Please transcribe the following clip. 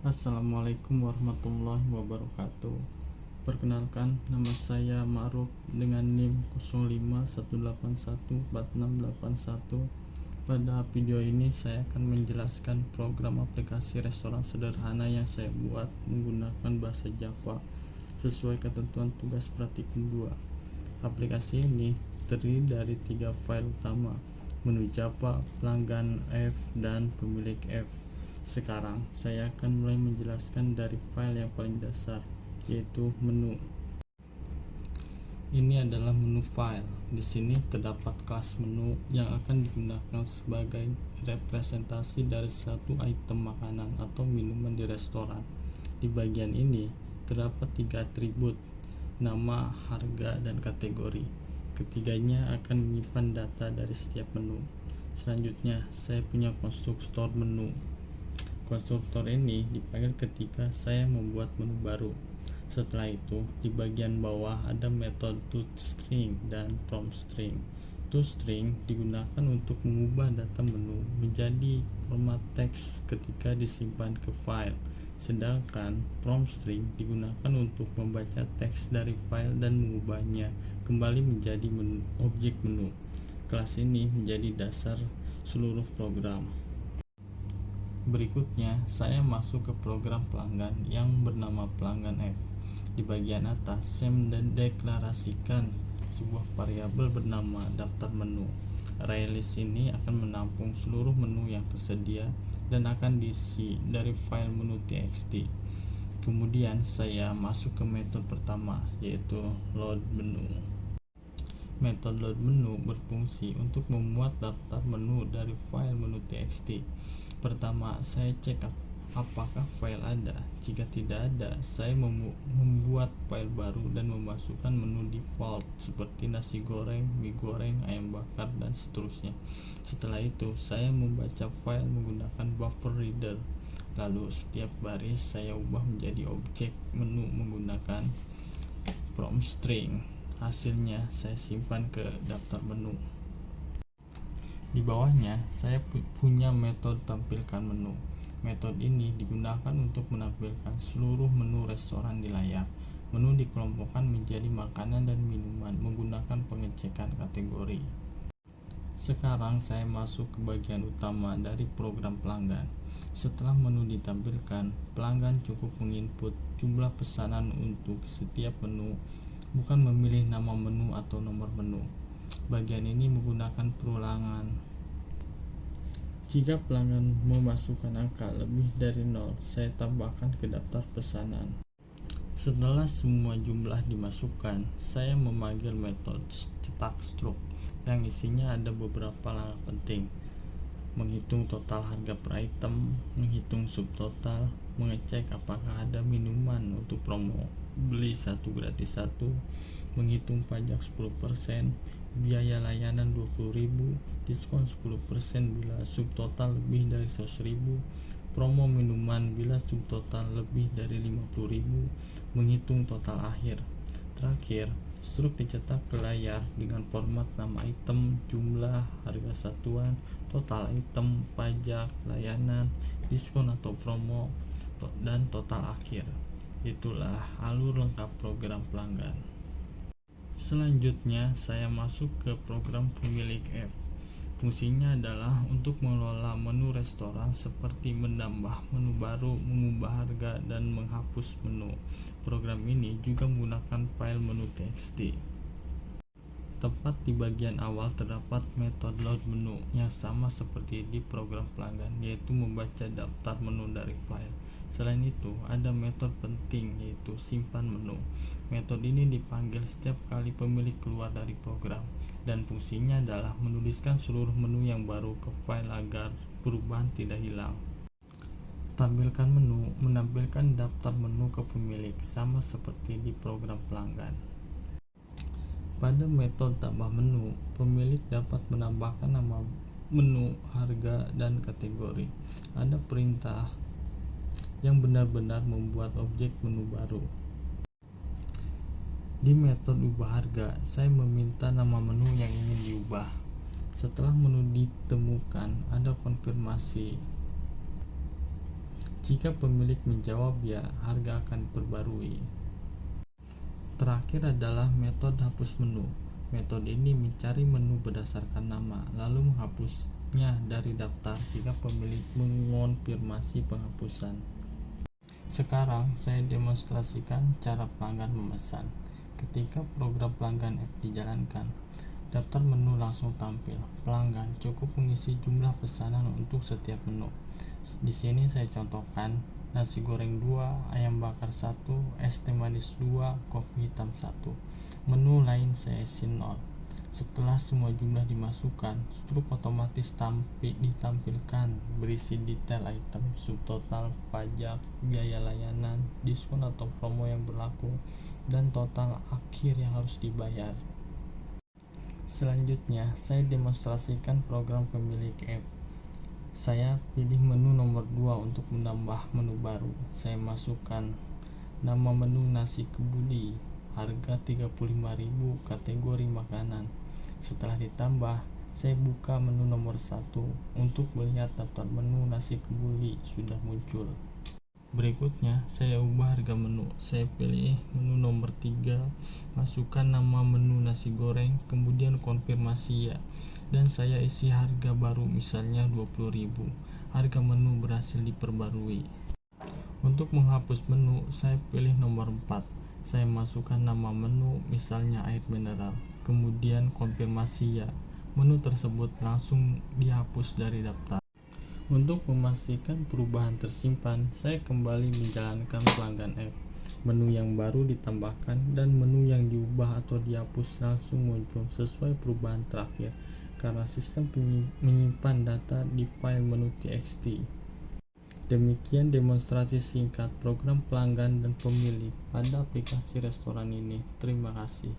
Assalamualaikum warahmatullahi wabarakatuh. Perkenalkan, nama saya Ma'ruf dengan NIM 0518146681. Pada video ini saya akan menjelaskan program aplikasi restoran sederhana yang saya buat menggunakan bahasa Java sesuai ketentuan tugas praktikum 2. Aplikasi ini terdiri dari 3 file utama: menu Java, pelanggan F, dan pemilik F. Sekarang saya akan mulai menjelaskan dari file yang paling dasar, yaitu menu. Ini adalah menu file. Di sini terdapat kelas menu yang akan digunakan sebagai representasi dari satu item makanan atau minuman di restoran. Di bagian ini terdapat 3 atribut: nama, harga, dan kategori. Ketiganya akan menyimpan data dari setiap menu. Selanjutnya, saya punya konstruktor menu. Konstruktor ini dipanggil ketika saya membuat menu baru. Setelah itu, di bagian bawah ada metode toString dan fromString. toString digunakan untuk mengubah data menu menjadi format teks ketika disimpan ke file, sedangkan fromString digunakan untuk membaca teks dari file dan mengubahnya kembali menjadi objek menu. Kelas ini menjadi dasar seluruh program. Berikutnya, saya masuk ke program pelanggan yang bernama pelanggan F. Di bagian atas, saya mendeklarasikan sebuah variabel bernama daftar menu. ArrayList ini akan menampung seluruh menu yang tersedia dan akan diisi dari file menu txt. Kemudian, saya masuk ke metode pertama, yaitu load menu. Metode load menu berfungsi untuk memuat daftar menu dari file menu txt. Pertama, saya cek apakah file ada. Jika tidak ada, saya membuat file baru dan memasukkan menu default seperti nasi goreng, mie goreng, ayam bakar, dan seterusnya. Setelah itu, saya membaca file menggunakan buffer reader. Lalu setiap baris saya ubah menjadi objek menu menggunakan fromString. Hasilnya saya simpan ke daftar menu. Di bawahnya, saya punya metode tampilkan menu. Metode ini digunakan untuk menampilkan seluruh menu restoran di layar. Menu dikelompokkan menjadi makanan dan minuman menggunakan pengecekan kategori. Sekarang saya masuk ke bagian utama dari program pelanggan. Setelah menu ditampilkan, pelanggan cukup menginput jumlah pesanan untuk setiap menu, bukan memilih nama menu atau nomor menu. Bagian ini menggunakan perulangan. Jika pelanggan memasukkan angka lebih dari 0, saya tambahkan ke daftar pesanan. Setelah semua jumlah dimasukkan, saya memanggil metode stackStruct yang isinya ada beberapa langkah penting: menghitung total harga per item, menghitung subtotal, mengecek apakah ada minuman untuk promo beli 1 gratis 1, menghitung pajak 10%, biaya layanan 20.000, diskon 10% bila subtotal lebih dari 100.000, promo minuman bila subtotal lebih dari 50.000, menghitung total akhir. Terakhir, struk dicetak ke layar dengan format nama item, jumlah, harga satuan, total item, pajak, layanan, diskon atau promo, dan total akhir. Itulah alur lengkap program pelanggan. Selanjutnya, saya masuk ke program pemilik F. Fungsinya adalah untuk mengelola menu restoran seperti menambah menu baru, mengubah harga, dan menghapus menu. Program ini juga menggunakan file menu txt. Tepat di bagian awal terdapat metode load menu yang sama seperti di program pelanggan, yaitu membaca daftar menu dari file. Selain itu, ada metode penting, yaitu simpan menu. Metode ini dipanggil setiap kali pemilik keluar dari program, dan fungsinya adalah menuliskan seluruh menu yang baru ke file agar perubahan tidak hilang. Tampilkan menu menampilkan daftar menu ke pemilik, sama seperti di program pelanggan. Pada metode tambah menu, pemilik dapat menambahkan nama menu, harga, dan kategori. Ada perintah yang benar-benar membuat objek menu baru. Di metode ubah harga, saya meminta nama menu yang ingin diubah. Setelah menu ditemukan, ada konfirmasi Jika pemilik menjawab ya, harga akan diperbarui. Terakhir adalah metode hapus menu. Metode ini mencari menu berdasarkan nama, lalu menghapusnya dari daftar jika pemilik mengonfirmasi penghapusan. Sekarang saya demonstrasikan cara pelanggan memesan. Ketika program pelanggan F dijalankan, daftar menu langsung tampil. Pelanggan cukup mengisi jumlah pesanan untuk setiap menu. Di sini saya contohkan nasi goreng 2, ayam bakar 1, es teh manis 2, kopi hitam 1. Menu lain saya isi 0. Setelah semua jumlah dimasukkan, struk otomatis ditampilkan berisi detail item, subtotal, pajak, biaya layanan, diskon atau promo yang berlaku, dan total akhir yang harus dibayar. Selanjutnya, saya demonstrasikan program pemilik app. Saya pilih menu nomor 2 untuk menambah menu baru. Saya masukkan nama menu nasi kebuli, harga 35.000, kategori makanan. Setelah ditambah, saya buka menu nomor 1 untuk melihat daftar menu nasi kebuli sudah muncul. Berikutnya, saya ubah harga menu. Saya pilih menu nomor 3, masukkan nama menu nasi goreng, kemudian konfirmasi ya. Dan saya isi harga baru, misalnya 20.000. Harga menu berhasil diperbarui. Untuk menghapus menu, saya pilih nomor 4. Saya masukkan nama menu, misalnya air mineral, kemudian konfirmasi ya. Menu tersebut langsung dihapus dari daftar. Untuk memastikan perubahan tersimpan, saya kembali menjalankan pelanggan F. Menu yang baru ditambahkan dan menu yang diubah atau dihapus langsung muncul sesuai perubahan terakhir, karena sistem menyimpan data di file menu txt. Demikian demonstrasi singkat program pelanggan dan pemilik pada aplikasi restoran ini. Terima kasih.